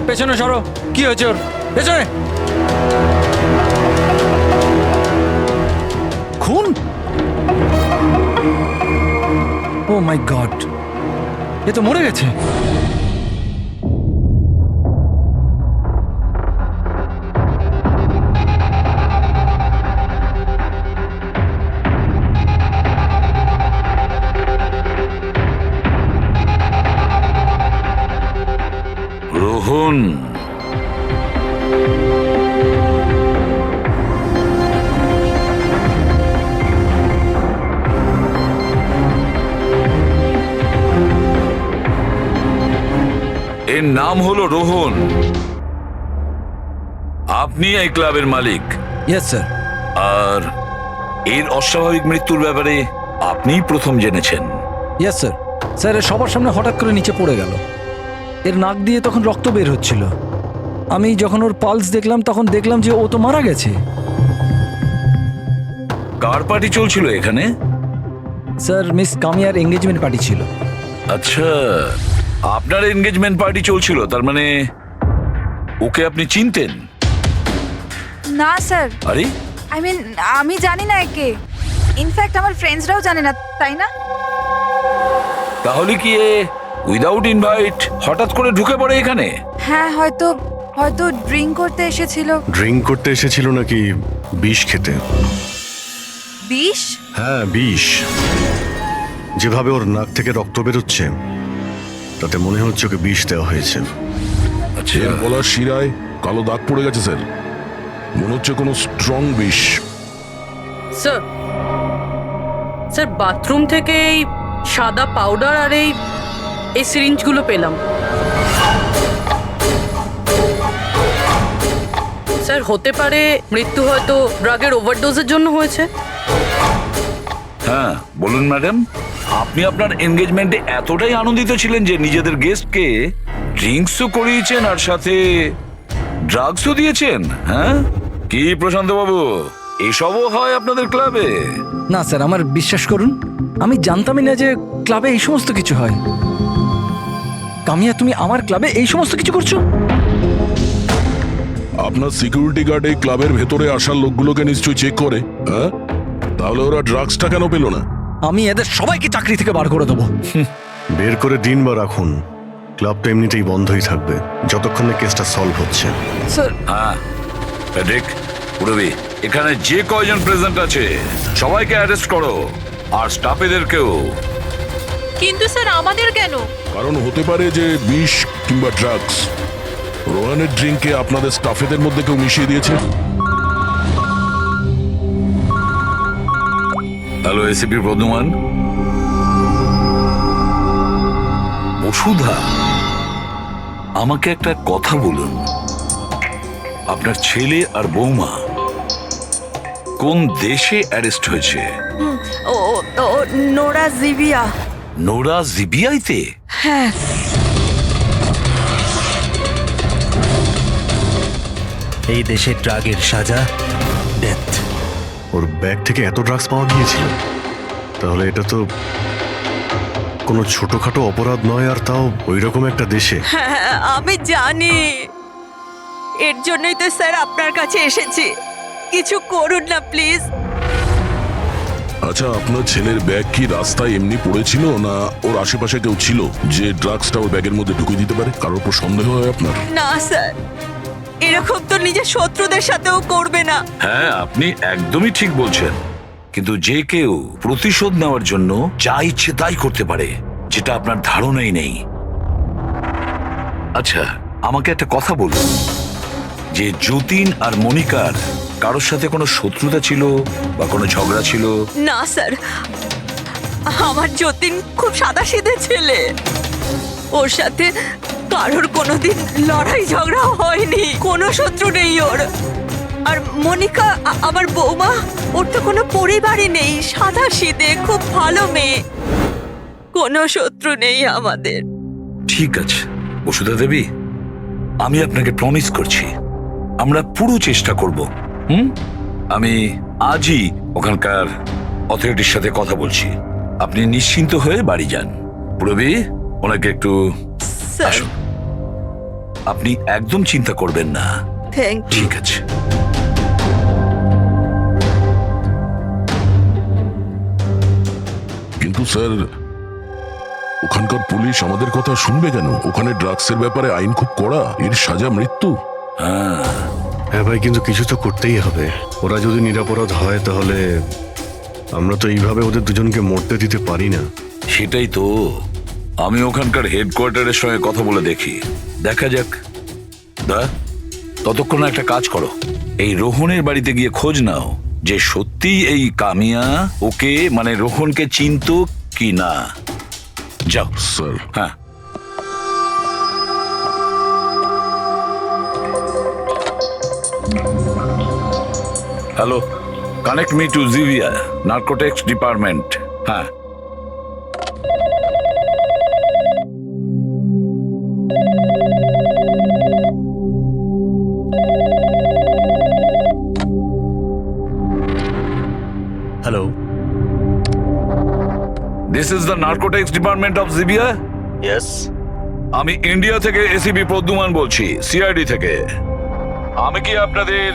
পেছনে সরো। কি হয়েছে ওর? পেছনে। খুন? ও মাই গড, এ তো মরে গেছে। রোহন, এর নাম হলো রোহন। আপনি এই ক্লাবের মালিক। Yes sir. আর এর অস্বাভাবিক মৃত্যুর ব্যাপারে আপনিই প্রথম জেনেছেন। Yes sir. স্যার, এর সবার সামনে হঠাৎ করে নিচে পড়ে গেল। এর নাক দিয়ে তখন রক্ত বের হচ্ছিল। আমি যখন ওর পালস দেখলাম তখন দেখলাম যে ও তো মারা গেছে। কার পার্টি চলছিল এখানে? স্যার, মিস কামিয়ার এঙ্গেজমেন্ট পার্টি ছিল। আচ্ছা, আপনার এনগেজমেন্ট পার্টি চলছিল, তার মানে ওকে আপনি চিনতেন? না স্যার, আরে আই মিন আমি জানি না একে। ইনফ্যাক্ট আমার ফ্রেন্ডসরাও জানে না, তাই না? তাহলে কি এ উইদাউট ইনভাইট হঠাৎ করে ঢুকে পড়ে এখানে? হ্যাঁ, হয়তো হয়তো ড্রিঙ্ক করতে এসেছিল। ড্রিঙ্ক করতে এসেছিল নাকি বিষ খেতে? বিষ? হ্যাঁ, বিষ। যেভাবে ওর নাক থেকে রক্ত বেরোচ্ছে তাতে মনে হচ্ছে ওকে বিষ দেওয়া হয়েছে। আচ্ছা, এর গলার শিরায় কালো দাগ পড়ে গেছে স্যার, মনে হচ্ছে কোনো স্ট্রং বিষ। স্যার, স্যার বাথরুম থেকে এই সাদা পাউডার আর এই সিরিঞ্জগুলো পেলাম। স্যার, হতে পারে মৃত্যু হয়তো ড্রাগের ওভারডোজের জন্য হয়েছে। হ্যাঁ বলুন ম্যাডাম, আপনি আপনার এনগেজমেন্টে এতটাই আনন্দিত ছিলেন যে নিজেদের গেস্টকে ড্রিঙ্কসও করিয়েছেন আর সাথে ড্রাগসও দিয়েছেন? হ্যাঁ কি প্রশান্ত বাবু, এসবও হয় আপনাদের ক্লাবে? না স্যার, আমার বিশ্বাস করুন, আমি জানতামই না যে ক্লাবে এই সমস্ত কিছু হয়। কামিয়া, তুমি আমার ক্লাবে এই সমস্ত কিছু করছো? আপনার সিকিউরিটি গার্ড এই ক্লাবের ভেতরে আসার লোকগুলোকে নিশ্চয়ই চেক করে। হ্যাঁ, তাহলে ওরা ড্রাগসটা কেন পেল না? আমি এদের সবাইকে চাকরি থেকে বার করে দেবো। বের করে দিন বা রাখুন, ক্লাবটা এমনিতেই বন্ধই থাকবে যতক্ষণ না কেসটা সলভ হচ্ছে। স্যার, হ্যাঁ দেখ পুরবি, এখানে যে কয়জন প্রেজেন্ট আছে সবাইকে অ্যারেস্ট করো, আর স্টাফেদেরকেও। কিন্তু স্যার আমাদের কেন? কারণ হতে পারে যে বিষ কিংবা ড্রাগস রোহানের ড্রিঙ্কে আপনাদের স্টাফেদের মধ্যে কেউ মিশিয়ে দিয়েছে। Hello ACP Bardhaman. বসুধা, আমাকে একটা কথা বলুন, আপনার ছেলে আর বৌমা কোন দেশে অ্যারেস্ট হয়েছে? ও ও নোরা জিবিয়া। নোরা জিবিআইতে? হ্যাঁ। এই দেশে ড্রাগের সাজা ডেথ। ওর ব্যাগ থেকে এত ড্রাগস পাওয়া গিয়েছিল, তাহলে এটা তো কোনো ছোটখাটো অপরাধ নয়, আর তাও ওই রকম একটা দেশে। হ্যাঁ, আমি জানি, এর জন্যই তো স্যার আপনার কাছে এসেছি। কিছু করুন না প্লিজ। আচ্ছা, আপনার ছেলের ব্যাগ কি রাস্তায় এমনি পড়েছিল, না ওর আশেপাশে কেউ ছিল যে ড্রাগসটা ওর ব্যাগের মধ্যে ঢুকিয়ে দিতে পারে? কারোর উপর সন্দেহ হয় আপনার? না স্যার, এরকম তো নিজের শত্রুদের সাথেও করবে না। হ্যাঁ আপনি একদমই ঠিক বলছেন, কিন্তু যে কেউ প্রতিশোধ নেওয়ার জন্য যা ইচ্ছে তাই করতে পারে, যেটা আপনার ধারণাই নেই। আচ্ছা আমাকে একটা কথা বলুন, যে যতীন আর মনিকার কারোর সাথে কোনো শত্রুতা ছিল বা কোনো ঝগড়া ছিল? না স্যার, আমার যতীন খুব সাদাসিধে ছেলে, ওর সাথে কারোর কোনোদিন লড়াই ঝগড়া হয়নি, কোনো শত্রু নেই ওর। আর মনিকা আমার বৌমা, ওর তো কোনো পরিবারই নেই, সাদাসিধে খুব ভালো মেয়ে, কোনো শত্রু নেই আমাদের। ঠিক আছে বসুধা দেবী, আমি আপনাকে প্রমিস করছি আমরা পুরো চেষ্টা করব। আমি আজই ওখানকার অথরিটির সাথে কথা বলছি, আপনি নিশ্চিন্ত হয়ে বাড়ি যান। পুরবী, ওনাকে একটু স্যার, আসুন। আপনি একদম চিন্তা করবেন না। থ্যাংক ঠিক আছে। কিন্তু স্যার ওখানকার পুলিশ আমাদের কথা শুনবে কেন? ওখানে ড্রাগসের ব্যাপারে আইন খুব কড়া, এর সাজা মৃত্যু। হ্যাঁ ভাই, কিন্তু কিছু তো করতেই হবে। ওরা যদি নিরাপরাধ হয় তাহলে আমরা তো এইভাবে ওদের দুজনকে মরতে দিতে পারি না। সেটাই তো, আমি ওখানকার হেডকোয়ার্টারের সঙ্গে কথা বলে দেখি, দেখা যাক। ততক্ষণ একটা কাজ করো, এই রোহনের বাড়িতে গিয়ে খোঁজ নাও যে সত্যি এই কামিয়া ওকে মানে রোহনকে চিনতো কি না। যাও। স্যার হ্যাঁ। Hello, connect me to Zivia narcotics department. হ্যাঁ। Hello, this is the narcotics department of Zivia. Yes. আমি ইন্ডিয়া থেকে এসিপি প্রদ্যুমান বলছি, সিআইডি থেকে। আমি কি আপনাদের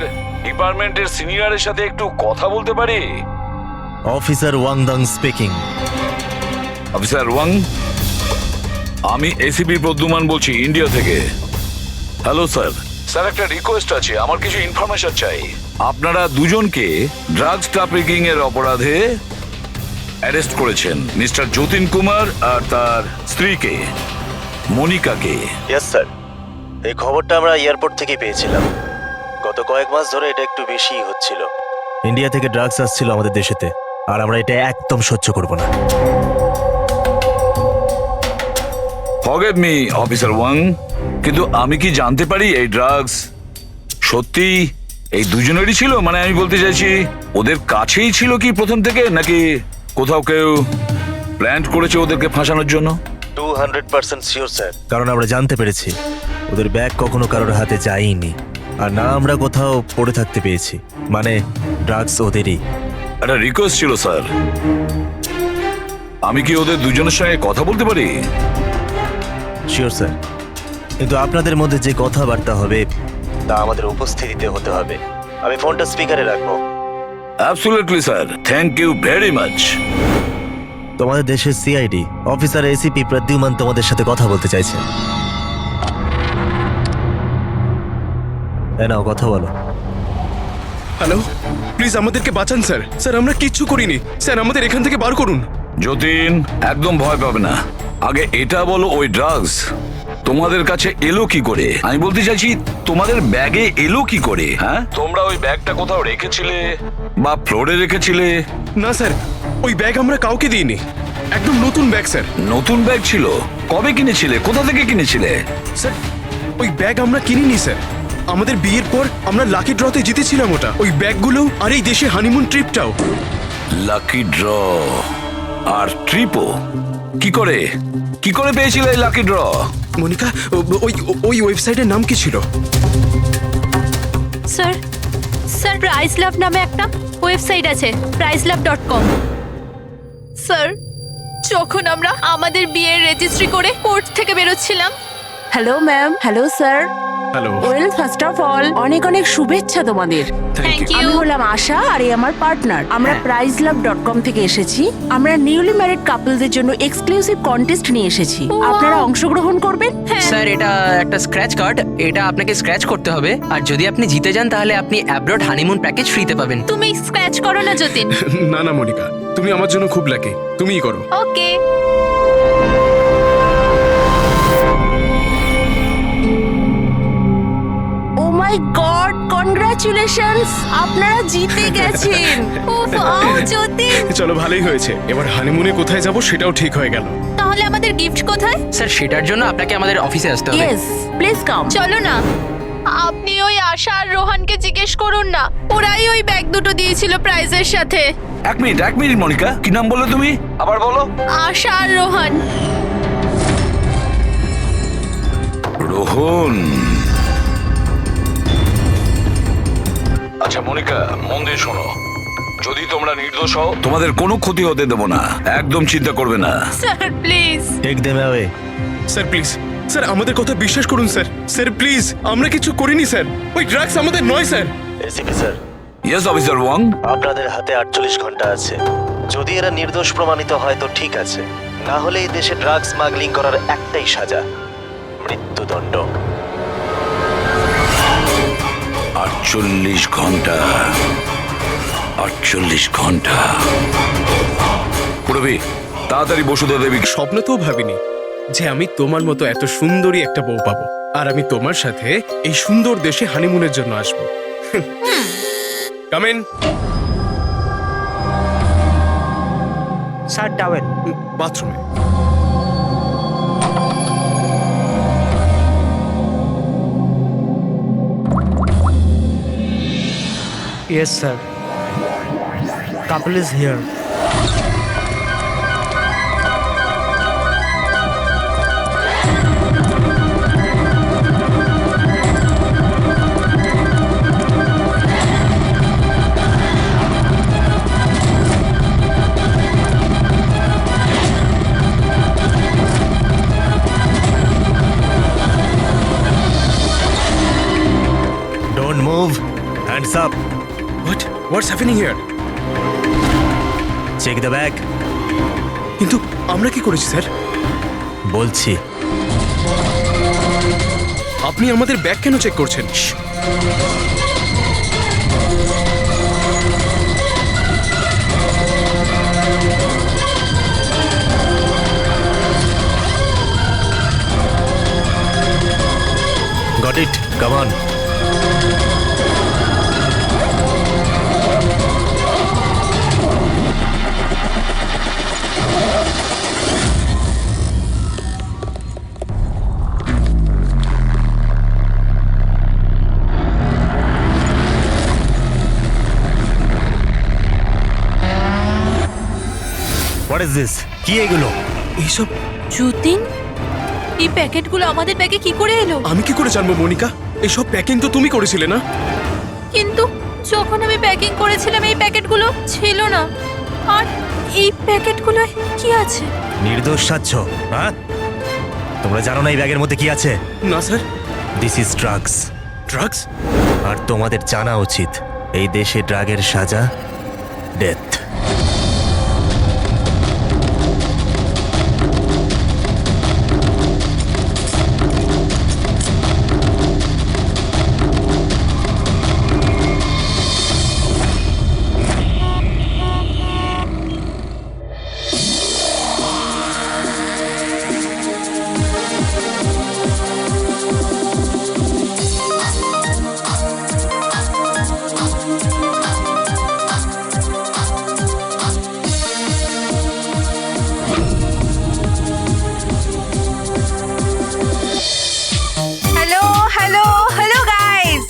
ডিপার্টমেন্টের সিনিয়রের সাথে একটু কথা বলতে পারি? Officer Wangdang speaking. Officer Wang, আমি এসিপি প্রদ্যুমান বলছি ইন্ডিয়া থেকে। Hello sir. স্যার, একটা রিকোয়েস্ট আছে, আমার কিছু ইনফরমেশন চাই। আপনারা দুজনকে ড্রাগস ট্রাফিকিং এর অপরাধে অ্যারেস্ট করেছেন, মিস্টার যতীন কুমার আর তার স্ত্রীকে মনিকাকে। ইয়েস স্যার, এই খবরটা আমরা এয়ারপোর্ট থেকে পেয়েছিলাম। গত কয়েক মাস ধরে এটা একটু বেশি হচ্ছিল। ইন্ডিয়া থেকে ড্রাগস আসছিল আমাদের দেশেতে, আর আমরা এটা একদম সহ্য করব না। ফরগেট মি অফিসার ওয়াং, কিন্তু আমি কি জানতে পারি এই ড্রাগস সত্যি এই দুজনেরই ছিল? মানে আমি বলতে চাইছি, ওদের কাছেই ছিল কি প্রথম থেকে, নাকি কোথাও কেউ প্ল্যান করেছে ওদেরকে ফাঁসানোর জন্য? 200% শিওর স্যার। কারণ আমরা জানতে পেরেছি ওদের ব্যাগ কখনো কারোর হাতে যায়নি, আর না আমরা কোথাও পড়ে থাকতে পেয়েছি। মানে ড্রাগস ওদেরই। একটা রিকোয়েস্ট ছিল স্যার, আমি কি ওদের দুজনের সঙ্গে কথা বলতে পারি? শিওর স্যার, কিন্তু আপনাদের মধ্যে যে কথাবার্তা হবে তা আমাদের উপস্থিতিতে হতে হবে। আমি ফোনটা স্পিকারে রাখবো। Absolutely sir, thank you very much. তোমাদের দেশের সিআইডি অফিসার এসিপি প্রদ্যুমান তোমাদের সাথে কথা বলতে চাইছে। নাও কথা বলো। হ্যালো, প্লিজ আমাদেরকে বাঁচান স্যার। স্যার, আমরা কিচ্ছু করিনি স্যার, আমাদের এখান থেকে বার করুন। যতীন, একদম ভয় পাবে না। আগে এটা বলো, ওই ড্রাগস তোমাদের কাছে এলো কি করে? আমি বলতে চাইছি, তোমাদের ব্যাগে এলো কি করে? হ্যাঁ, তোমরা ওই ব্যাগটা কোথাও রেখেছিলে বা ফ্লোরে রেখেছিলে? না স্যার, ওই ব্যাগ আমরা কাউকে দিইনি। একদম নতুন ব্যাগ স্যার। নতুন ব্যাগ ছিল? কবে কিনেছিলে? কোথা থেকে কিনেছিলে? স্যার, ওই ব্যাগ আমরা কিনিনি স্যার। আমাদের বিয়ের পর আমরা লাকি ড্রতে জিতেছিলাম ওটা, ওই ব্যাগগুলো আর এই দেশে হানিমুন ট্রিপটাও। লাকি ড্র আর ট্রিপও? কি করে পেয়েছিলে এই লাকি ড্র? মনিকা, ওই ওয়েবসাইটের নাম কি ছিল? স্যার, স্যার প্রাইস লাভ নামে একটা ওয়েবসাইট আছে, pricelove.com। স্যার, যখন আমরা আমাদের বিয়ের রেজিস্ট্রি করে কোর্ট থেকে বেরোচ্ছিলাম। Hello ma'am. Hello sir. Hello. Well, first of all অনেক অনেক শুভেচ্ছা তোমাদের। Thank you. আমি হলাম আশা, আর এই আমার পার্টনার। আমরা pricelove.com থেকে এসেছি। আমরা নিউলি ম্যারিড কাপলদের জন্য এক্সক্লুসিভ কন্টেস্ট নিয়ে এসেছি। আপনারা অংশগ্রহণ করবেন? স্যার, এটা একটা স্ক্র্যাচ কার্ড, এটা আপনাকে স্ক্র্যাচ করতে হবে, আর যদি আপনি জিতে যান তাহলে আপনি অ্যাব্রড হানিমুন প্যাকেজ ফ্রিতে পাবেন। তুমি স্ক্র্যাচ করো না যতীন। না না মনিকা, তুমি আমার জন্য খুব লাকি, তুমিই করো। ওকে। ও মাই গড, কনগ্রাচুলেশনস, আপনারা জিতে গেছেন। উফ, যতীন। চলো, ভালোই হয়েছে। এবার হানিমুনে কোথায় যাব সেটাও ঠিক হয়ে গেল। তাহলে আমাদের গিফট কোথায়? স্যার, সেটার জন্য আপনাকে আমাদের অফিসে আসতে হবে। Yes, please come. চলো না। আপনি ওই আশা আর রোহানকে জিজ্ঞেস করুন না, ওরাই ওই ব্যাগ দুটো দিয়েছিল প্রাইজের সাথে। এক মিনিট মনিকা, কি নাম বললে তুমি? আবার বলো। আশা আর রোহান। রোহন। আচ্ছা মনিকা, মন দিয়ে শোনো, যদি তোমরা নির্দোষ হও তোমাদের কোনো ক্ষতি হতে দেবো না, একদম চিন্তা করবে না। Sir please. Take them away. Sir please, sir আমাদের কথা বিশ্বাস করুন স্যার। স্যার প্লিজ, আমরা কিছু করিনি স্যার। ওই ড্রাগস আমাদের নয় sir. ACP sir, yes officer Wang. আপনাদের হাতে 48 ঘন্টা আছে। যদি এরা নির্দোষ প্রমাণিত হয় তো ঠিক আছে, না হলে এই দেশে ড্রাগ স্মাগলিং করার একটাই সাজা, মৃত্যুদণ্ড। 48 ঘন্টা, 48 ঘন্টা। পুরবি তাড়াতাড়ি বসুধা দেবী। স্বপ্নতেও ভাবিনি যে আমি তোমার মতো এত সুন্দরী একটা বউ পাবো, আর আমি তোমার সাথে এই সুন্দর দেশে হানিমুনের জন্য আসবো। Come in. Sir towel. বাথরুমে। Yes sir, couple is here. Don't move, hands up. What's happening here? Check the bag. কিন্তু আমরা কি করেছি স্যার? বলছি। আপনি আমাদের ব্যাগ কেন চেক করছেন? Got it, come on. What is this? কি এগুলো? এইসব যতীন, এই প্যাকেটগুলো আমাদের ব্যাগে কি করে এলো? আমি কি করে জানবো মনিকা? এইসব প্যাকিং তো তুমি করেছিলে না? কিন্তু যখন আমি প্যাকিং করেছিলাম এই প্যাকেটগুলো ছিল না। আর এই প্যাকেটগুলোয় কি আছে? নির্দোষ সাচ্ছ, হ্যাঁ? তোমরা জানো না এই ব্যাগের মধ্যে কি আছে? না sir. This is drugs. Drugs? আর তোমাদের জানা উচিত এই দেশে ড্রাগের সাজা death. Hello hello hello guys,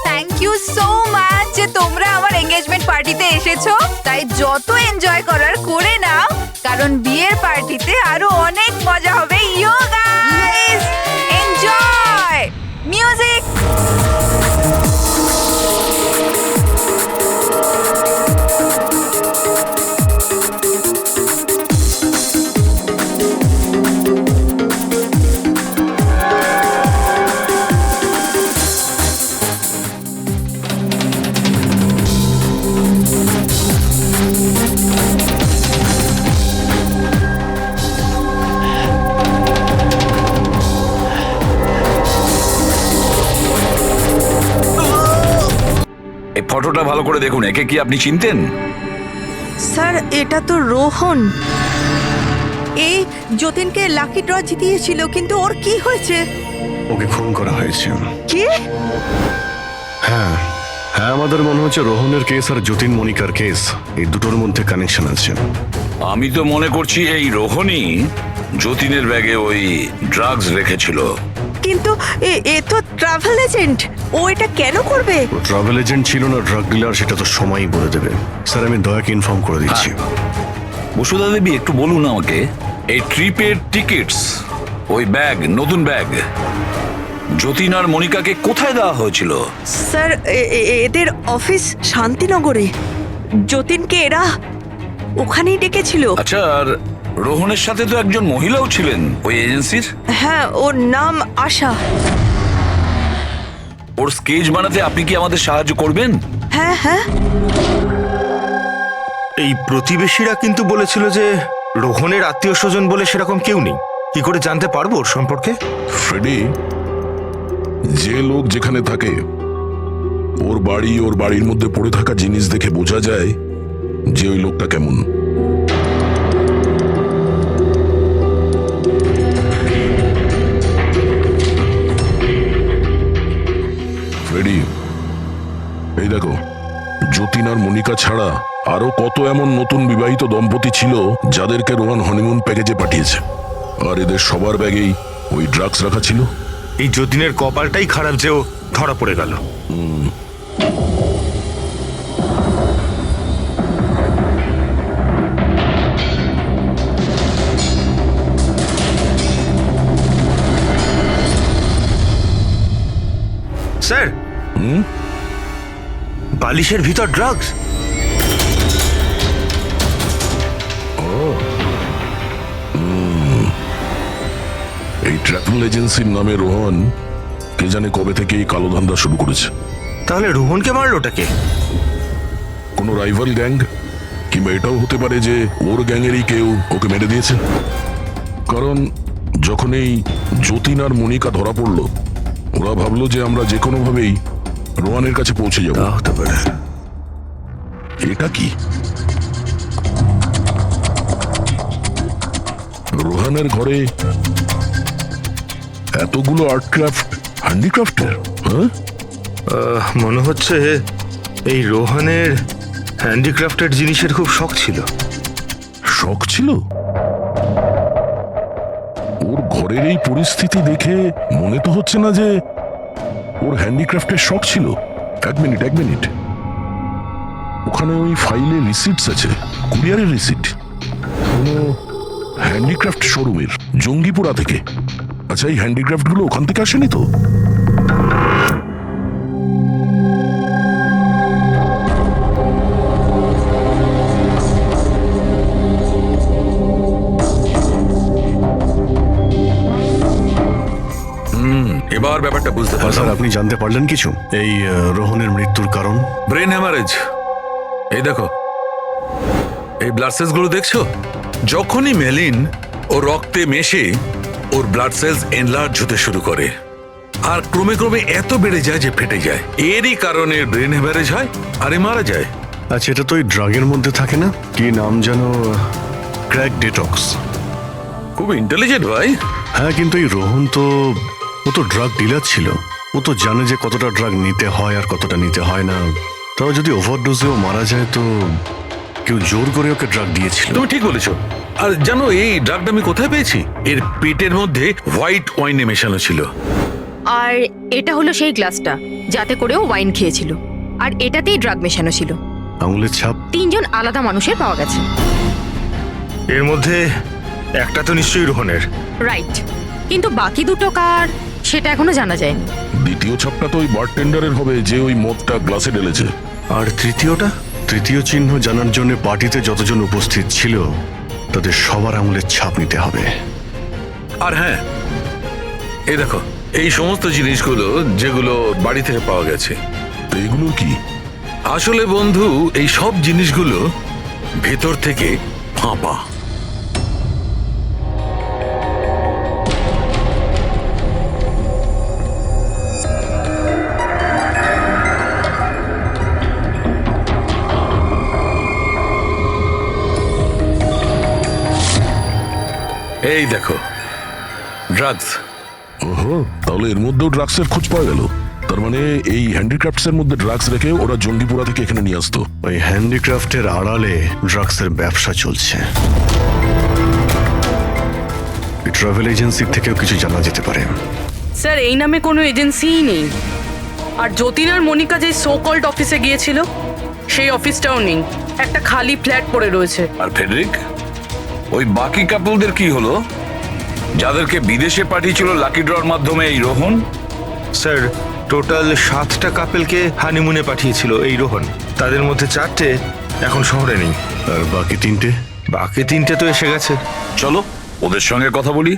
thank you so much যে তোমরা আমার এঙ্গেজমেন্ট পার্টিতে এসেছো। তাই যত এনজয় করার করে নাও, কারণ বিয়ের পার্টিতে আরো অনেক মজা হবে। ইয়ো গাইস, এনজয় মিউজিক। এই ফটোটা ভালো করে দেখুন, একে কি আপনি চিনতেন? স্যার, এটা তো রোহন। এই যতীনকে লাকি ড্র জিতিয়েছিল, কিন্তু ওর কি হয়েছে? ওকে খুন করা হয়েছে। কি? হ্যাঁ হ্যাঁ, আমাদের মনে হচ্ছে রোহনের কেস আর যতীন মনিকার কেস, এই দুটোর মধ্যে কানেকশন আছে। আমি তো মনে করছি এই রোহনই যতীনের ব্যাগে ওই ড্রাগস রেখেছিল। কিন্তু এ তো ট্রাভেল এজেন্ট, ও এটা কেন করবে? ও ট্রাভেল এজেন্ট ছিল না ড্রাগ ডিলার, সেটা তো সময়ই বলে দেবে। স্যার আমি দয়াকে ইনফর্ম করে দিচ্ছি। বসুধা দেবী, একটু বলুন আমাকে, এই ট্রিপের টিকিটস, ওই ব্যাগ, নতুন ব্যাগ, যতীন আর মনিকাকে কোথায় দেওয়া হয়েছিল? স্যার, এদের অফিস শান্তিনগরে। যতীনকে এরা ওখানেই ডেকেছিল। আচ্ছা, আর রোহনের সাথে তো একজন মহিলাও ছিলেন ওই এজেন্সির। হ্যাঁ, ওর নাম আশা। ওর স্কেচ বানাতে আপনি কি আমাদের সাহায্য করবেন? হ্যাঁ হ্যাঁ। এই প্রতিবেশীরা কিন্তু বলেছিল যে রোহনের আত্মীয় স্বজন বলে সেরকম কেউ নেই। কি করে জানতে পারবো ওর সম্পর্কে? ফ্রেডি, যে লোক যেখানে থাকে ওর বাড়ির মধ্যে পড়ে থাকা জিনিস দেখে বোঝা যায় যে ওই লোকটা কেমন। ফ্রেডি, এই দেখো, যতীন আর মনিকা ছাড়া আরো কত এমন নতুন বিবাহিত দম্পতি ছিল যাদেরকে রোহন হনিমুন প্যাকেজে পাঠিয়েছে, আর এদের সবার ব্যাগেই ওই ড্রাগস রাখা ছিল। এই যতীনের কপালটাই খারাপ যে ও ধরা পড়ে গেল। স্যার, বালিশের ভিতর ড্রাগস। এই ট্রাভেল এজেন্সির নামে রোহন কে জানে কবে থেকে এই কালো ধান্দা শুরু করেছে। তাহলে রোহনকে মারলোটাকে? কোনো রাইভাল গ্যাং, কিংবা এটাও হতে পারে যে ওর গ্যাংয়েরই কেউ ওকে মেরে দিয়েছে। কারণ যখন এই যতীন আর মনিকা ধরা পড়লো, ওরা ভাবলো যে আমরা যে কোনো ভাবেই রোহানের কাছে পৌঁছে যাবো। হতে পারে। এটা কি? রোহানের ঘরে এতগুলো আর্ট ক্রাফট, হ্যান্ডিক্রাফটের। হ্যাঁ, মনে হচ্ছে এই রোহনের হ্যান্ডিক্রাফটেড জিনিসের খুব শখ ছিল। শখ ছিল? ওর ঘরের এই পরিস্থিতি দেখে মনে তো হচ্ছে না যে ওর হ্যান্ডিক্রাফটের শখ ছিল। এক মিনিট, ওখানে ওই ফাইলে রিসিটস আছে, কুরিয়ারের রিসিট, কোনো হ্যান্ডিক্রাফট শোরুমের, জঙ্গিপুরা থেকে। আচ্ছা, এই হ্যান্ডিক্রাফট গুলো ওখান থেকে আসেনি তো? এবার ব্যাপারটা বুঝতে স্যার, পারলাম। আপনি জানতে পারলেন কিছু এই রোহনের মৃত্যুর কারণ? Brain haemorrhage. এই দেখো, এই ব্লাড সেলস গুলো দেখছো? যখনই মেলিন ও রক্তে মেশে ওর ব্লাড সেলস এনলার্জ হতে শুরু করে, আর ক্রমে ক্রমে এত বেড়ে যায় যে ফেটে যায়। এরই কারণে ব্রেন হ্যামারেজ হয়, আরে মারা যায়। আচ্ছা, এটা তো ওই ড্রাগের মধ্যে থাকে না? কি নাম যেন? Crack detox. খুব ইন্টেলিজেন্ট ভাই। হ্যাঁ, কিন্তু এই রোহন তো ড্রাগ ডিলার ছিল। ও তো জানে যে কতটা ড্রাগ নিতে হয় আর কতটা নিতে হয় না। তাও যদি ওভারডোজেও মারা যায় তো কেউ জোর করে ওকে ড্রাগ দিয়েছিল। তুমি ঠিক বলেছো। আর জানো এই ড্রাগটা আমি কোথায় পেয়েছি? এর পেটের মধ্যে হোয়াইট ওয়াইনে মেশানো ছিল। আর এটা হলো সেই গ্লাসটা যাতে করেও ওয়াইন খেয়েছিল, আর এটাতেই ড্রাগ মেশানো ছিল। আঙুলের ছাপ 3 জন আলাদা মানুষের পাওয়া গেছে। এর মধ্যে একটা তো নিশ্চয়ই রোহনের। রাইট, কিন্তু বাকি দুটো কার সেটা এখনো জানা যায়নি। দ্বিতীয় ছাপটা তো ওই বারটেন্ডারের হবে যে ওই মদটা গ্লাসে ঢেলেছে। আর তৃতীয়টা? তৃতীয় চিহ্ন জানার জন্য পার্টিতে যতজন উপস্থিত ছিল তাদের সবার আঙুলের ছাপ নিতে হবে। আর হ্যাঁ, এই দেখো, এই সমস্ত জিনিসগুলো যেগুলো বাড়ি থেকে পাওয়া গেছে, তো এগুলো কি? আসলে বন্ধু, এই সব জিনিসগুলো ভেতর থেকে ফাঁপা। এই দেখো, ড্রাগস। ওহো, তাহলে এর মধ্যেও ড্রাগসের খোঁজ পাওয়া গেল। তার মানে এই হ্যান্ডিক্রাফটস এর মধ্যে ড্রাগস রেখে ওরা জঙ্গিপুরা থেকে এখানে নিয়ে আসতো। ওই হ্যান্ডিক্রাফটের আড়ালে ড্রাগসের ব্যবসা চলছে। ট্রাভেল এজেন্সির থেকেও কিছু জানা যেতে পারে। স্যার, এই নামে কোনো এজেন্সিই নেই। আর যতীন আর মনিকা যে সো কল্ড অফিসে গিয়েছিল সেই অফিসটাও নেই, একটা খালি ফ্ল্যাট পড়ে রয়েছে। আর ফেডরিক, ওই বাকি কাপলদের কি হলো যাদেরকে বিদেশে পাঠিয়েছিল লাকি ড্রর মাধ্যমে এই রোহন? স্যার, টোটাল 7টা কাপেলকে হানিমুনে পাঠিয়েছিল এই রোহন। তাদের মধ্যে 4টে এখন শহরে নেই। আর বাকি 3টে? বাকি 3টে তো এসে গেছে। চলো ওদের সঙ্গে কথা বলি।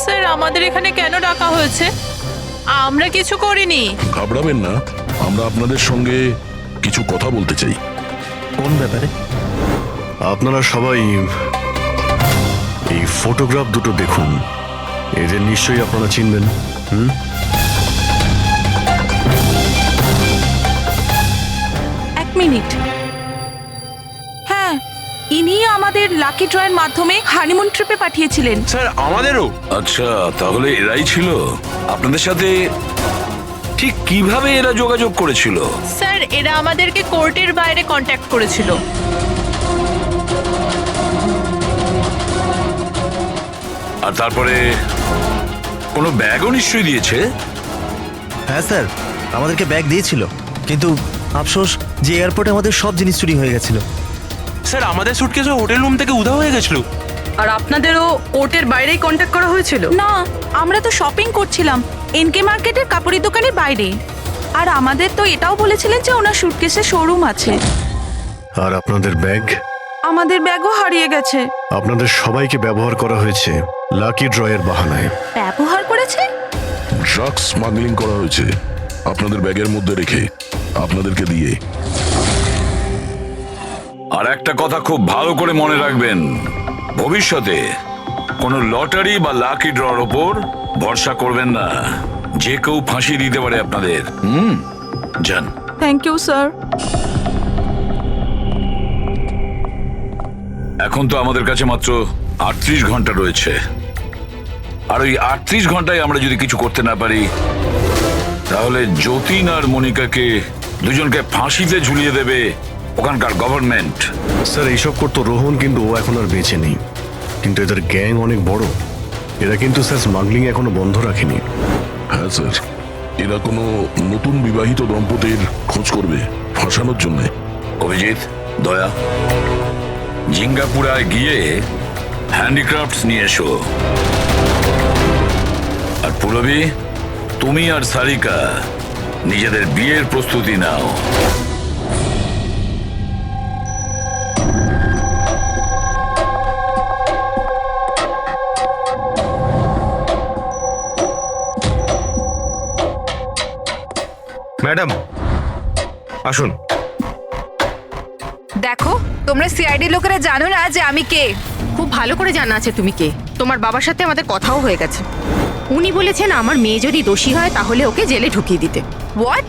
স্যার আমাদের এখানে কেন ডাকা হয়েছে? আমরা কিছু করিনি। ঘাবড়াবেন না, আমরা আপনাদের সঙ্গে কিছু কথা বলতে চাই। কোন ব্যাপারে? আপনারা সবাই এই ফটোগ্রাফ দুটো দেখুন, এদের নিশ্চয়ই আপনারা চিনবেন। এক মিনিট। হ্যাঁ, ইনি আমাদের লাকি ড্রয়ের মাধ্যমে হানিমুন ট্রিপে পাঠিয়েছিলেন। স্যার আমাদেরও। আচ্ছা, তাহলে এরাই ছিল আপনাদের সাথে। ঠিক কিভাবে এরা যোগাযোগ করেছিল? স্যার এরা আমাদেরকে কোর্টের বাইরে কন্ট্যাক্ট করেছিল। আর তারপরে কোনো ব্যাগও নিশ্চয়ই দিয়েছে। হ্যাঁ স্যার, আমাদেরকে ব্যাগ দিয়েছিল, কিন্তু আফসোস যে এয়ারপোর্টে আমাদের সব জিনিস চুরি হয়ে গেছিল। স্যার আমাদের সুটকেসও হোটেল রুম থেকে উধাও হয়ে গেছিল। আর আপনাদেরও কোর্টের বাইরেই কন্ট্যাক্ট করা হয়েছিল? না, আমরা তো শপিং করছিলাম এনকে মার্কেটের কাপড়ের দোকানের বাইরে। আর আমাদের তো এটাও বলেছিলেন যে ওনার সুটকেসে শোরুম আছে। আর আপনাদের ব্যাগ? আমাদের ব্যাগও হারিয়ে গেছে। আপনাদের সবাইকে ব্যবহার করা হয়েছে লাকি ড্রয়ের বাহানায়। ব্যবহার করেছে? ড্রাগস স্মাগলিং করা হয়েছে আপনাদের ব্যাগের মধ্যে রেখে, আপনাদেরকে দিয়ে। আর একটা কথা খুব ভালো করে মনে রাখবেন, ভবিষ্যতে কোনো লটারি বা লাকি ড্রর ওপর ভরসা করবেন না। যে কেউ ফাঁসি দিতে পারে আপনাদের। যান। Thank you sir. এখন তো আমাদের কাছে মাত্র 38 ঘন্টা রয়েছে, আর ওই 38 ঘন্টায় আমরা যদি কিছু করতে না পারি, তাহলে যতীন আর মনিকাকে দুজনকে ফাঁসিতে ঝুলিয়ে দেবে ওখানকার গভর্নমেন্ট। স্যার এইসব করতো রোহন, কিন্তু ও এখন আর বেঁচে নেই। কিন্তু এদের গ্যাং অনেক বড়। এরা কিন্তু স্যার স্মাগলিং এখনো বন্ধ রাখেনি। হ্যাঁ স্যার, এরা কোনো নতুন বিবাহিত দম্পতির খোঁজ করবে ফাঁসানোর জন্য। অভিজিৎ, দয়া, জিঙ্গাপুরায় গিয়ে হ্যান্ডিক্রাফটস নিয়ে এসো। আর পুরবী, তুমি আর সারিকা নিজেদের বিয়ের প্রস্তুতি নাও। ম্যাডাম আসুন। দেখো, তোমরা সিআইডি লোকেরা জানো না যে আমি কে। খুব ভালো করে জানা আছে তুমি কে। তোমার বাবার সাথে আমাদের কথাও হয়ে গেছে। উনি বলেছেন আমার মেয়ে যদি দোষী হয় তাহলে ওকে জেলে ঢুকিয়ে দিতে। হোয়াট?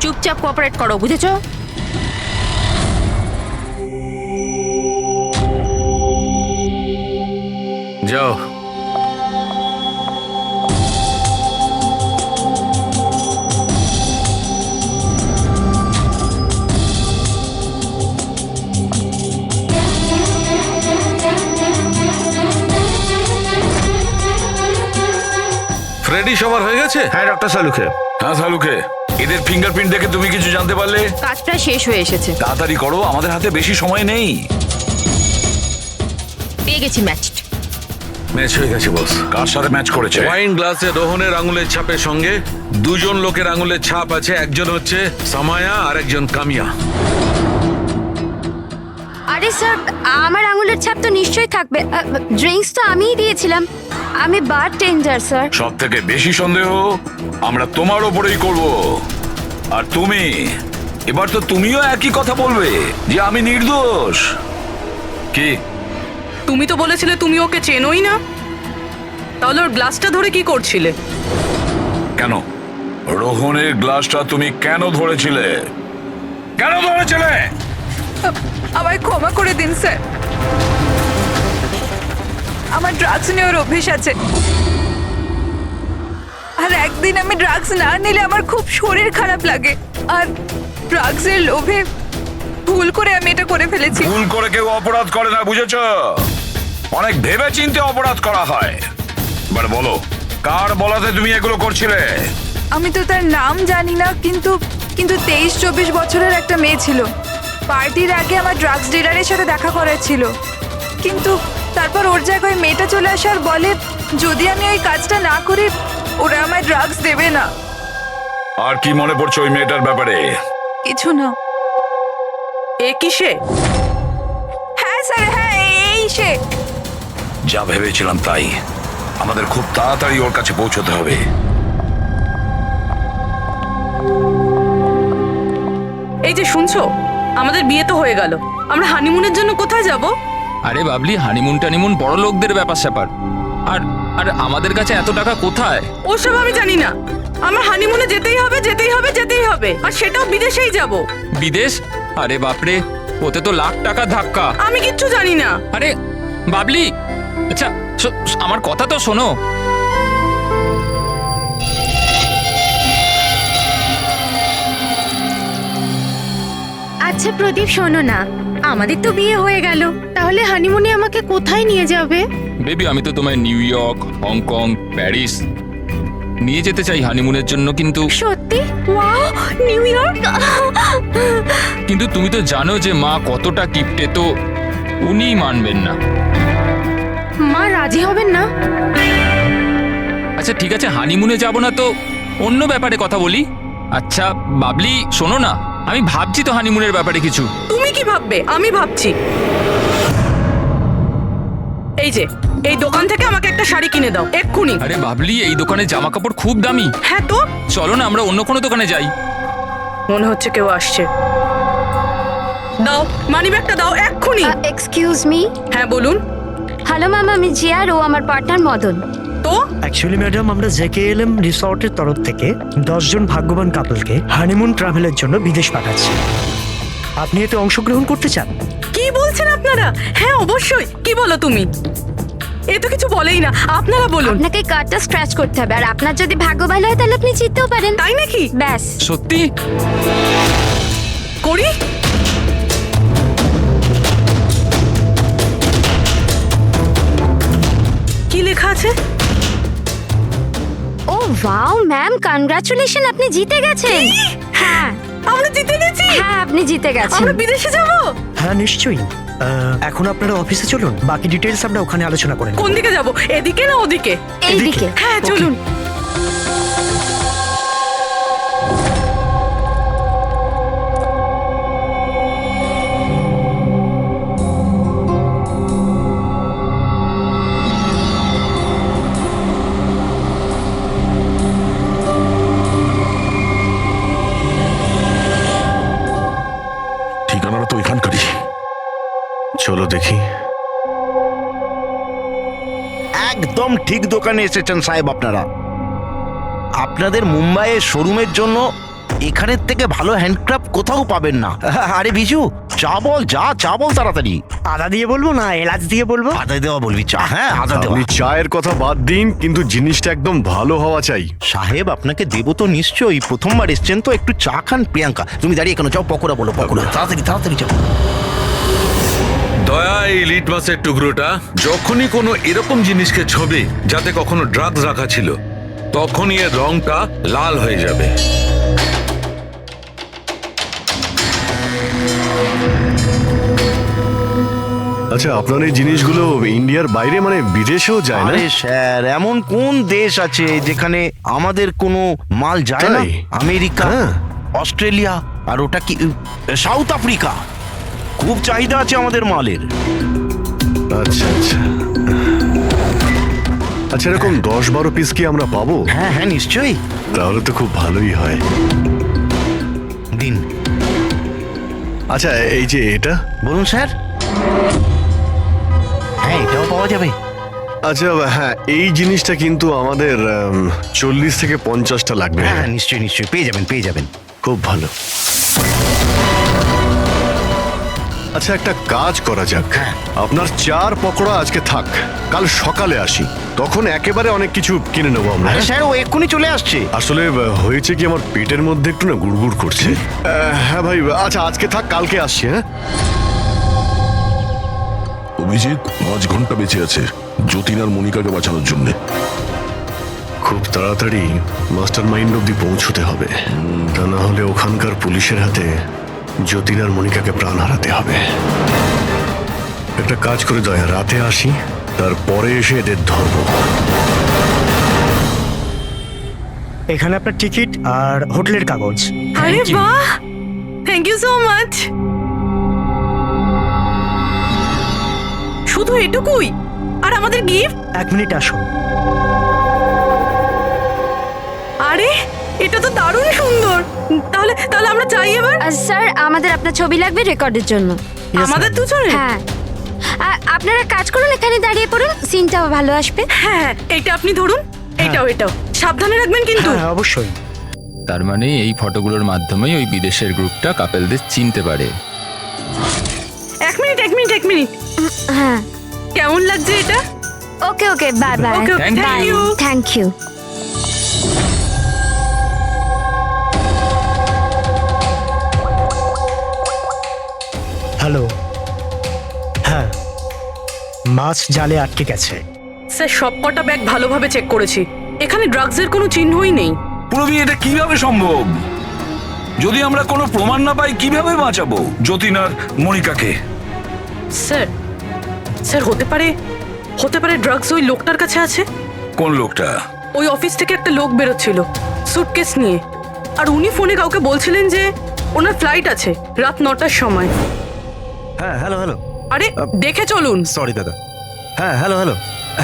চুপচাপ কোঅপারেট করো, বুঝেছো? যাও। ফ্রেডি সবার হয়ে গেছে? হ্যাঁ ডক্টর সালুখে। হ্যাঁ সালুকে, এদের ফিঙ্গারপ্রিন্ট দেখে তুমি কিছু জানতে পারলে? কাজটা শেষ হয়ে এসেছে। তাড়াতাড়ি করো, আমাদের হাতে বেশি সময় নেই। পেয়ে গেছি ম্যাচ। ম্যাচ হয়ে গেছে বস। কার সাথে ম্যাচ করেছে? ওয়াইন গ্লাসে রোহনের আঙুলের ছাপের সঙ্গে দুজন লোকের আঙুলের ছাপ আছে। একজন হচ্ছে সামায়া আর একজন কামিয়া। আরে স্যার, আমার আঙুলের ছাপ তো নিশ্চয়ই থাকবে। ড্রিঙ্কস তো আমিই দিয়েছিলাম। আমি বার টেন্ডার স্যার। সব থেকে বেশি সন্দেহ আমরা তোমার ওপরেই করব। আর তুমি, এবার তো তুমিও একই কথা বলবে যে আমি নির্দোষ। কি? তুমি তো বলেছিলে তুমি ওকে চেনোই না, তাহলে ওর গ্লাসটা ধরে কি করছিলে? কেন রোহনের গ্লাসটা তুমি কেন ধরেছিলে? কেন ধরেছিলে? আমায় ক্ষমা করে দিন স্যার। আমার ড্রাগস নেওয়ার অভ্যেস আছে, আর একদিন আমি ড্রাগস না নিলে আমার খুব শরীর খারাপ লাগে। আর ড্রাগসের লোভে ভুল করে আমি এটা করে ফেলেছি। ভুল করে কেউ অপরাধ করে না, বুঝেছো? অনেক ভেবে চিন্তে অপরাধ করা হয়। এবার বলো, কার বলাতে তুমি এগুলো করছিলে? আমি তো তার নাম জানি না, কিন্তু 23-24 বছরের একটা মেয়ে ছিল। পার্টির আগে আমার ড্রাগস ডিলারের সাথে দেখা করার ছিল, কিন্তু তারপর ওর জায়গায় মেয়েটা চলে আসে আর বলে যদি আমি এই কাজটা না করি ওরা আমায় ড্রাগস দেবে না। আর কি মনে পড়ছে ওই মেয়েটার ব্যাপারে? কিছু না। এ কিসে? হ্যাঁ স্যার, হ্যাঁ এই সে। যা ভেবেছিলাম তাই। আমাদের খুব তাড়াতাড়ি ওর কাছে পৌঁছতে হবে। এই যে শুনছো, আমাদের বিয়ে তো হয়ে গেল, আমরা হানিমুনের জন্য কোথায় যাব? আরে বাবলি, হানিমুন টানিমুন বড় লোকদের ব্যাপার স্যাপার। আর আর আমাদের কাছে এত টাকা কোথায়? ওসব আমি জানি না। আমার হানিমুনে যেতেই হবে, যেতেই হবে, যেতেই হবে, আর সেটাও বিদেশেই যাব। বিদেশ? আরে বাপরে, ওতে তো লাখ টাকা ধাক্কা। আমি কিচ্ছু জানি না। আরে বাবলি, আচ্ছা আমার কথা তো শোনো। আচ্ছা প্রদীপ, শোনো না, আমাদের তো বিয়ে হয়ে গেল, তাহলে হানিমুনে আমাকে কোথায় নিয়ে যাবে? বেবি, আমি তো তোমায় নিউ ইয়র্ক, হংকং, প্যারিস নিয়ে যেতে চাই হানিমুনের জন্য, কিন্তু সত্যি? Wow, new York! কিন্তু তুমি তো জানো যে মা কতটা কিপটে, তো উনিই মানবেন না। মা রাজি হবেন না? আচ্ছা ঠিক আছে, হানিমুনে যাব না তো অন্য ব্যাপারে কথা বলি। আচ্ছা বাবলি শোনো না, আমি ভাবছি তো হানিমুনের ব্যাপারে কিছু। তুমি কি ভাববে? আমি ভাবছি। এই যে এই দোকান থেকে আমাকে একটা শাড়ি কিনে দাও এক্ষুনি। আরে বাবলি, এই দোকানে জামা কাপড় খুব দামি। হ্যাঁ তো চলো না আমরা অন্য কোনো দোকানে যাই। মনে হচ্ছে কেউ আসছে। দাও মানিব্যাগটা দাও এক্ষুনি। Excuse me. হ্যাঁ বলুন। হ্যালো ম্যাম, আমি জিয়া আর ও আমার পার্টনার মদন। তো অ্যাকচুয়ালি ম্যাডাম, আমরা জেকেএলএম রিসর্টের তরফ থেকে 10 জন ভাগ্যবান কাপলকে হানিমুন ট্রাভেলের জন্য বিদেশ পাঠাচ্ছি। আপনি এতে অংশগ্রহণ করতে চান? কি বলছেন আপনারা? হ্যাঁ অবশ্যই। কি বলো তুমি? এ তো কিছু বলেই না। আপনারা বলুন। আপনাকে কার্ডটা স্ক্র্যাচ করতে হবে, আর আপনার যদি ভাগ্য ভালো হয় তাহলে আপনি জিততেও পারেন। তাই নাকি? ব্যাস। সত্যি? করি। কি লেখা আছে? ও ওয়াও ম্যাম, কনগ্রাচুলেশন, আপনি জিতে গেছেন। হ্যাঁ আমরা জিতে গেছি। হ্যাঁ আপনি জিতে গেছেন। আমরা বিদেশে যাব? হ্যাঁ নিশ্চয়ই। এখন আপনারা অফিসে চলুন, বাকি ডিটেলস আমরা ওখানে আলোচনা করেন। কোন দিকে যাব? এদিকে না ওদিকে? এইদিকে। হ্যাঁ চলুন। ঠিকানাটা তো এখানকারই। চলো দেখি। একদম ঠিক দোকানে এসেছেন সাহেব আপনারা। আপনাদের মুম্বাইয়ের শোরুমের জন্য এখানের থেকে ভালো হ্যান্ডক্রাফট কোথাও পাবেন না। আরে বিজু, চা বল, চা বল তাড়াতাড়ি। আদা দিয়ে বলবো না এলাচ দিয়ে বলবো? আদা দেওয়া বলবি চা? হ্যাঁ আদা দেওয়া। আপনি চায়ের কথা বাদ দিন, কিন্তু জিনিসটা একদম ভালো হওয়া চাই। সাহেব আপনাকে দেবো তো নিশ্চয়ই, প্রথমবার এসছেন তো, একটু চা খান। প্রিয়াঙ্কা তুমি দাঁড়িয়ে কেন? যাও পকোড়া বলো, পকোড়া তাড়াতাড়ি তাড়াতাড়ি যাও। দয়া, এই লিটমাসের টুকরোটা যখনই কোনো এরকম জিনিসকে ছবে যাতে কখনো ড্রাগস রাখা ছিল, তখনই এর রংটা লাল হয়ে যাবে। আচ্ছা, আপনার এই জিনিসগুলো ইন্ডিয়ার বাইরে মানে বিদেশেও যায় না? আরে স্যার, এমন কোন দেশ আছে যেখানে আমাদের কোনো মাল যায় না? তাই? আমেরিকা, অস্ট্রেলিয়া, আর ওটা কি সাউথ আফ্রিকা। খুব চাহিদা আছে আমাদের মালের। আচ্ছা আচ্ছা আচ্ছা, এরকম 10-12 পিস কি আমরা পাবো? হ্যাঁ হ্যাঁ নিশ্চয়ই। তাহলে তো খুব ভালোই হয়। দিন। আচ্ছা, এই যে এটা বলুন স্যার। হ্যাঁ এটাও পাওয়া যাবে। আচ্ছা হ্যাঁ, এই জিনিসটা কিন্তু আমাদের 40 থেকে 50টা লাগবে। হ্যাঁ নিশ্চয়ই নিশ্চয়ই, পেয়ে যাবেন পেয়ে যাবেন। খুব ভালো। আচ্ছা, একটা কাজ করা যাক। আপনার 4 পকোড়া আজকে থাক, কাল সকালে আসি, তখন একেবারে অনেক কিছু কিনে নেবো আমরা। স্যার ও এক্ষুনি চলে আসছে। আসলে হয়েছে কি, আমার পেটের মধ্যে একটু না গুড়গুড় করছে। হ্যাঁ ভাই, আচ্ছা আজকে থাক, কালকে আসছি। হ্যাঁ অভিজিৎ 5 ঘন্টা বেঁচে আছে যতীন আর মনিকাকে বাঁচানোর জন্য। খুব তাড়াতাড়ি মাস্টার মাইন্ড অব্দি পৌঁছতে হবে, তা না হলে ওখানকার পুলিশের হাতে যতীন আর মনিকাকে প্রাণ হারাতে হবে। একটা কাজ করে দয়া, রাতে আসি, তারপরে এসে এদের ধরবো। এখানে আপনার টিকিট আর হোটেলের কাগজ। আরে বাহ, থ্যাংক ইউ সো মাচ। শুধু এটুকুই? আর আমাদের গিফট? 1 মিনিট আসুন। আরে এটা তো দারুণ সুন্দর। তাহলে তাহলে আমরা চাই এবার। স্যার আমাদের আপনার ছবি লাগবে রেকর্ডের জন্য। আমাদের দুজনে? হ্যাঁ। আপনারা কাজ করুন, এখানে দাঁড়িয়ে পড়ুন, সিনটাও ভালো আসবে। হ্যাঁ, এটা আপনি ধরুন, এটাও সাবধানে রাখবেন কিন্তু। হ্যাঁ অবশ্যই। তার মানে এই ফটোগুলোর মাধ্যমেই ওই বিদেশের গ্রুপটা কাপেলদের চিনতে পারে। এক মিনিট। হ্যাঁ, কেমন লাগছে এটা? Okay okay, bye bye. Okay, okay, thank you. Thank you. Hello. হ্যাঁ, মাছ জালে আটকে গেছে। স্যার সবকটা ব্যাগ ভালোভাবে চেক করেছি, এখানে ড্রাগসের কোনো চিহ্নই নেই। পুরবি, এটা কিভাবে সম্ভব? যদি আমরা কোনো প্রমাণ না পাই কিভাবে বাঁচাবো যতীন আর মনিকাকে? স্যার হতে পারে ড্রাগস ওই লোকটার কাছে আছে। কোন লোকটা? ওই অফিস থেকে একটা লোক বেরোচ্ছিল সুটকেস নিয়ে, আর উনি ফোনে কাউকে বলছিলেন যে ওনার ফ্লাইট আছে রাত 9টার সময়। হ্যাঁ হ্যালো হ্যালো। আরে দেখে চলুন। সরি দাদা। হ্যাঁ হ্যালো হ্যালো।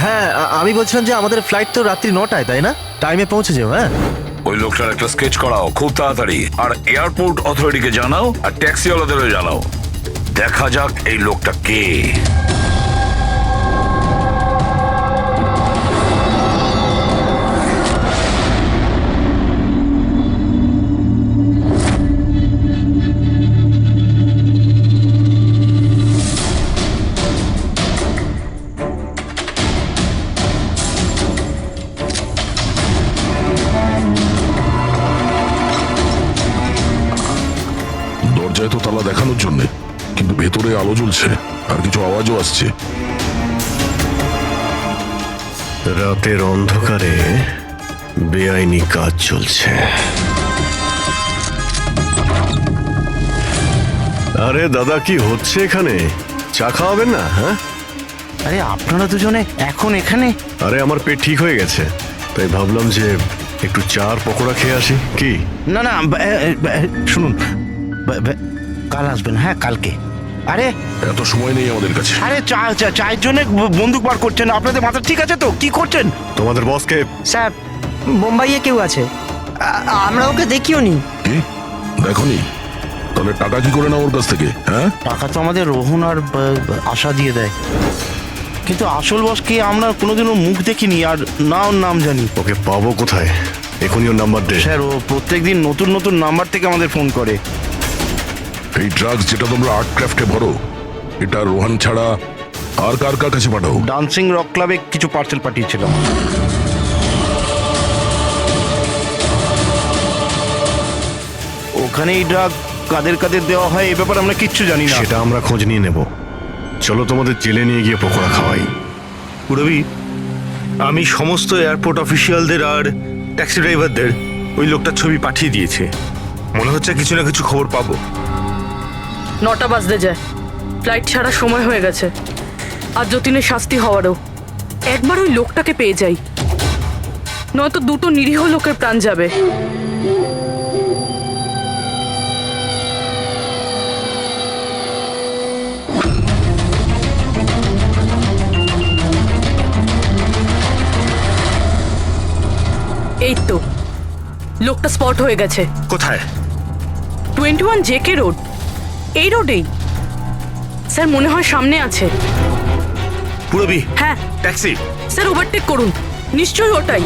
হ্যাঁ আমি বলছিলাম যে আমাদের ফ্লাইট তো রাত্রি 9টায়, তাই না? টাইমে পৌঁছে যাও। হ্যাঁ, ওই লোকটার একটা স্কেচ করাও খুব তাড়াতাড়ি, আর এয়ারপোর্ট অথরিটিকে জানাও, আর ট্যাক্সিওয়ালাদেরও জানাও। দেখা যাক এই লোকটা কে। দরজায় তো তালা দেখানোর জন্য, কিন্তু ভেতরে আলো জ্বলছে আর কিছু আওয়াজও আসছে। রাতের অন্ধকারে বেআইনি কাজ চলছে। আরে দাদা, কি হচ্ছে এখানে? চা খাওয়াবেন না? হ্যাঁ, আরে আপনারা দুজনে এখন এখানে? আরে আমার পেট ঠিক হয়ে গেছে, তাই ভাবলাম যে একটু চার পকোড়া খেয়ে আসি। কি? না না, শুনুন, কাল আসবেন। হ্যাঁ, কালকে। আরে এত সময় নেই আমাদের কাছে। আরে চায়ের জন্য বন্দুক বার করছেন? আপনাদের মাথা ঠিক আছে তো? কি করছেন? তোমাদের বসকে? স্যার, মুম্বাইয়ে কেউ আছে, আমরা ওকে দেখিও নি। কি দেখোনি? তাহলে টাকা কি করে না ওর কাছ থেকে? হ্যাঁ, টাকা তো আমাদের রোহন আর আশা দিয়ে দেয়, কিন্তু আসল বসকে আমরা কোনোদিনও মুখ দেখিনি, আর না ওর নাম জানি। ওকে পাবো কোথায়? এখনই ওর নাম্বার দে। স্যার, ও প্রত্যেকদিন নতুন নতুন নাম্বার থেকে আমাদের ফোন করে। এই ড্রাগস যেটা তোমরা আর্ট ক্রাফটে ভরো, এটা রোহান ছাড়া আর কার কার কাছে পাঠাও? ডান্সিং রক ক্লাবে কিছু পার্সেল পাঠিয়েছিলাম। ওখানে এই ড্রাগ কাদের কাদের দেওয়া হয় এ ব্যাপারে আমরা কিচ্ছু জানি না। সেটা আমরা খোঁজ নিয়ে নেব। চলো তোমাদের জেলে নিয়ে গিয়ে পকোড়া খাওয়াই। পুরবি, আমি সমস্ত এয়ারপোর্ট অফিসিয়ালদের আর ট্যাক্সি ড্রাইভারদের ওই লোকটার ছবি পাঠিয়ে দিয়েছে। মনে হচ্ছে কিছু না কিছু খবর পাবো। 9টা বাজতে যায়, ফ্লাইট ছাড়ার সময় হয়ে গেছে, আর যতীনের শাস্তি হওয়ারও। একবার ওই লোকটাকে পেয়ে যাই, নয়তো দুটো নিরীহ লোকের প্রাণ যাবে। এই তো লোকটা স্পট হয়ে গেছে। কোথায়? 21 জেকে রোড, এই রোডেই। স্যার মনে হয় সামনে আছে। পুরবি? হ্যাঁ। ট্যাক্সি? স্যার ওভারটেক করুন, নিশ্চয়ই ওটাই।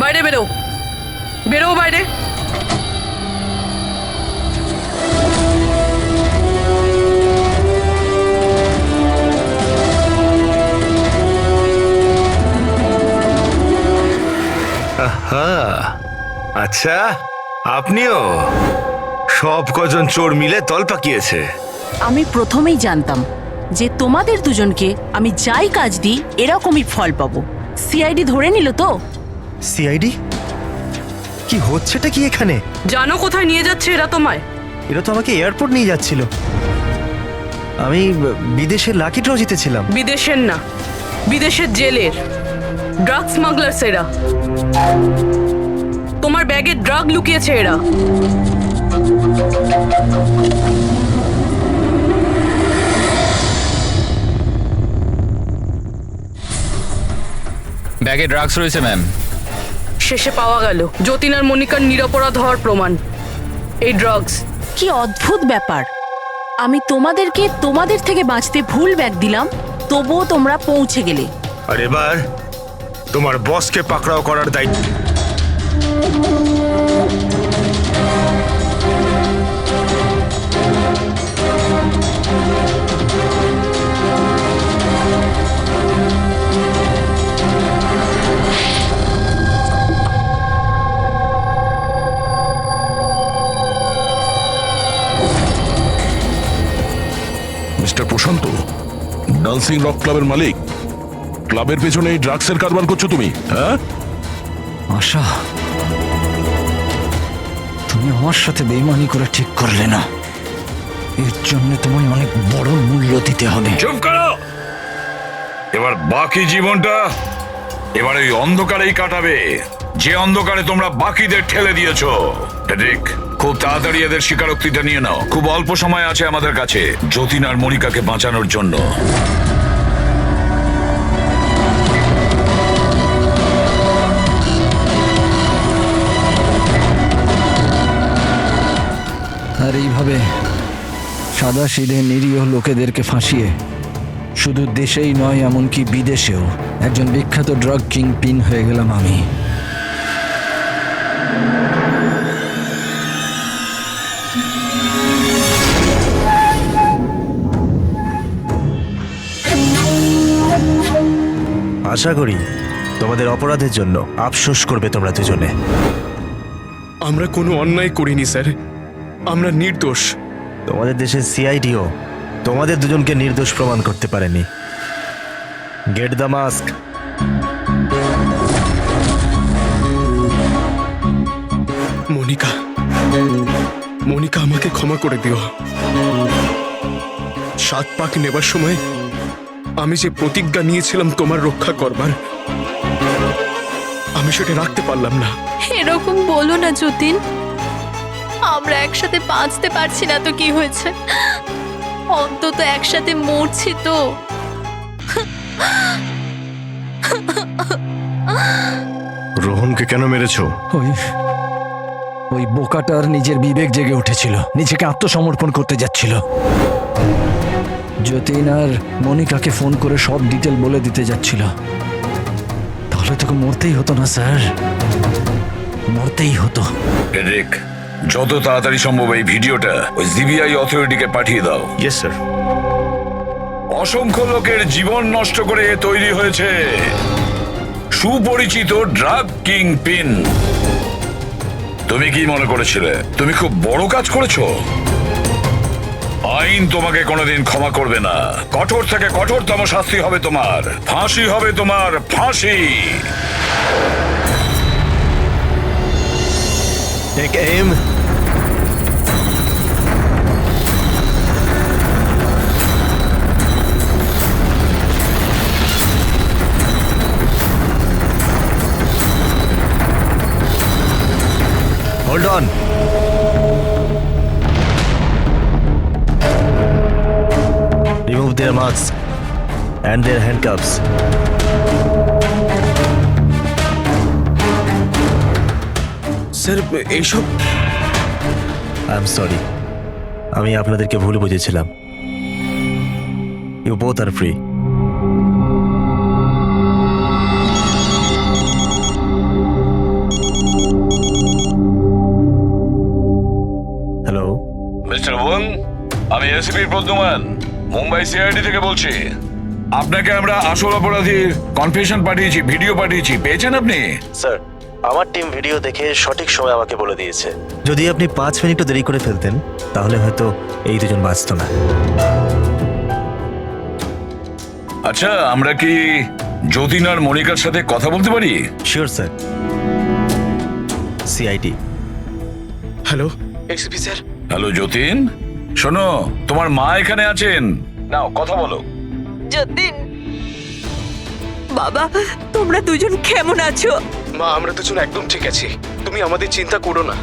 বাইরে বেরো, বেরো বাইরে। আচ্ছা, আপনিও? সব কজন চোর মিলে দল পাকিয়েছে। আমি প্রথমেই জানতাম যে তোমাদের দুজনকে আমি যাই কাজ দিই এরকমই ফল পাবো। সিআইডি ধরে নিল তো? সিআইডি? কি হচ্ছেটা কি এখানে? জানো কোথায় নিয়ে যাচ্ছে এরা তোমায়? এরা তো আমাকে এয়ারপোর্ট নিয়ে যাচ্ছিল। আমি বিদেশের লাকি ড্র জিতেছিলাম। বিদেশের না, বিদেশের জেলের ড্রাগ স্মাগলার্স এরা। তোমার ব্যাগে ড্রাগ লুকিয়েছে এরা। ব্যাগে ড্রাগস রয়েছে ম্যাম। শেষে পাওয়া গেল যতীন আর মনিকার নিরপরাধ হওয়ার প্রমাণ। এই ড্রাগস। কি অদ্ভুত ব্যাপার, আমি তোমাদেরকে তোমাদের থেকে বাঁচতে ভুল ব্যাগ দিলাম, তবুও তোমরা পৌঁছে গেলে। আর এবার তোমার বসকে পাকড়াও করার দায়িত্ব। মিস্টার প্রশান্ত, ডান্সিং রক ক্লাবের মালিক, ক্লাবের পেছনে এই ড্রাগসের কারবার করছো তুমি, হ্যাঁ? আশা, তুমি আমার সাথে বেইমানি করে ঠিক করলে না। এর জন্য তোমায় অনেক বড় মূল্য দিতে হবে। চুপ করো। এবার বাকি জীবনটা এবার ওই অন্ধকারেই কাটাবে, যে অন্ধকারে তোমরা বাকিদের ঠেলে দিয়েছো। ঠিক, খুব তাড়াতাড়ি এদের স্বীকারোক্তিটা নিয়ে নাও। খুব অল্প সময় আছে আমাদের কাছে যতীন আর মনিকাকে বাঁচানোর জন্য। আর এইভাবে সাদা সিধে নিরীহ লোকেদেরকে ফাঁসিয়ে শুধু দেশেই নয়, এমনকি বিদেশেও একজন বিখ্যাত ড্রাগ কিং পিন হয়ে গেলাম আমি। আশা করি তোমাদের অপরাধের জন্য আফসোস করবে তোমরা দুজনে। আমরা কোনো অন্যায় করিনি স্যার, আমরা নির্দোষ। তোমাদের দেশের সিআইডিও তোমাদের দুজনকে নির্দোষ প্রমাণ করতে পারেনি। Get the mask. Monica, Monica আমাকে ক্ষমা করে দিও। 7 পাক নেবার সময় আমি যে প্রতিজ্ঞা নিয়েছিলাম তোমার রক্ষা করবার, আমি সেটা রাখতে পারলাম না। এরকম বলো না যতীন, আমরা একসাথে বাঁচতে পারছি না তো কি হয়েছে, অন্তত একসাথে মরছি তো। রোহনকে কেন মেরেছো? ওই বোকাটার নিজের বিবেক জেগে উঠেছিল, নিজেকে আত্মসমর্পণ করতে যাচ্ছিল। যতীন আর মনিকাকে ফোন করে সব ডিটেল বলে দিতে যাচ্ছিল। তাহলে তোকে মরতেই হতো না স্যার, মরতেই হতো। এরিক, যত তাড়াতাড়ি সম্ভব এই ভিডিওটা ওই সিবিআই অথরিটিকে পাঠিয়ে দাও। Yes sir. অসংখ্য লোকের জীবন নষ্ট করে তৈরি হয়েছে সুপরিচিত ড্রাগ কিং পিন। তুমি কি মনে করেছিলে তুমি খুব বড় কাজ করেছো? আইন তোমাকে কোনোদিন ক্ষমা করবে না। কঠোর থেকে কঠোরতম শাস্তি হবে তোমার, ফাঁসি হবে তোমার, ফাঁসি। Take aim. Hold on. Remove their masks and their handcuffs. Sir এইসব, আই এম সরি, আমি আপনাদেরকে ভুল বুঝেছিলাম। You both are free. Hello mister Wang, আমি এসিপি প্রদ্যুমান, মুম্বাই সিআইডি থেকে বলছি। আপনাকে আমরা আসল অপরাধীর কনফেশন পাঠিয়েছি, ভিডিও পাঠিয়েছি, পেয়েছেন আপনি? স্যার, আমার টিম ভিডিও দেখে সঠিক সময় আমাকে বলে দিয়েছে। যদি আপনি 5 মিনিটও দেরি করে ফেলতেন তাহলে হয়তো এই দুজন বাঁচত না। আচ্ছা, আমরা কি যতীন আর মনিকার সাথে কথা বলতে পারি? Sure sir. CID. Hello SP sir. Hello Jatin, শোনো, তোমার মা এখানে আছেন, নাও কথা বলো। যতীন, বাবা, তোমরা দুজন কেমন আছো? মা, আমরা দুজন একদম ঠিক আছি, তুমি আমাদের চিন্তা করো না।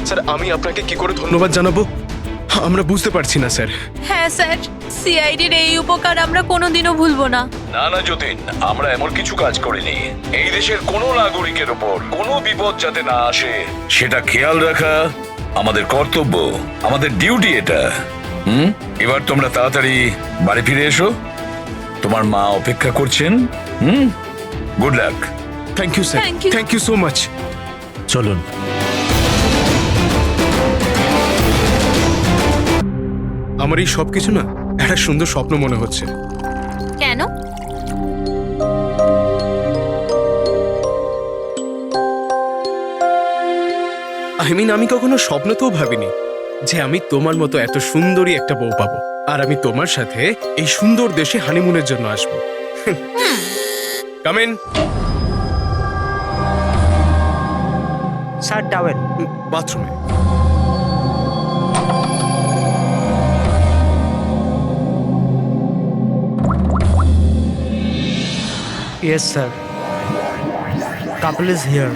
স্যার, আমি আপনাকে কি করে ধন্যবাদ জানাবো আমরা বুঝতে পারছি না স্যার। হ্যাঁ স্যার, সিআইডির এই উপকার আমরা কোনোদিনও ভুলবো না। না না যতীন, আমরা এমন কিছু কাজ করিনি। এই দেশের কোনো নাগরিকের ওপর কোনো বিপদ যাতে না আসে সেটা খেয়াল রাখা আমাদের কর্তব্য, আমাদের ডিউটি এটা। এবার তোমরা তাড়াতাড়ি বাড়ি ফিরে এসো, তোমার মা অপেক্ষা করছেন। Good luck. Thank you sir, thank you so much. চলুন। আমার এই সবকিছু না একটা সুন্দর স্বপ্ন মনে হচ্ছে। কেন? আমি কখনো স্বপ্নতেও ভাবিনি যে আমি তোমার মতো এত সুন্দরী একটা বউ পাবো, আর আমি তোমার সাথে এই সুন্দর দেশে হানিমুনের জন্য আসবো। Come in. Sir, towel. বাথরুমে। Yes, sir. Couple is here.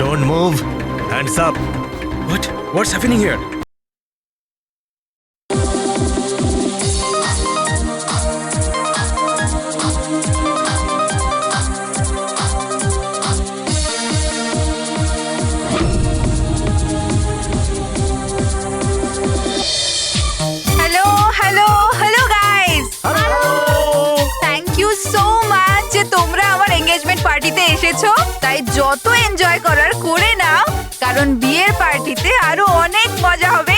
Don't move. Hands up. What? What's happening here? Hello hello hello guys, thank you so much যে তোমরা আমার এঙ্গেজমেন্ট পার্টিতে এসেছো। তাই যত এনজয় করার করে নাও, কারণ বিয়ের পার্টিতে আরো অনেক মজা হবে।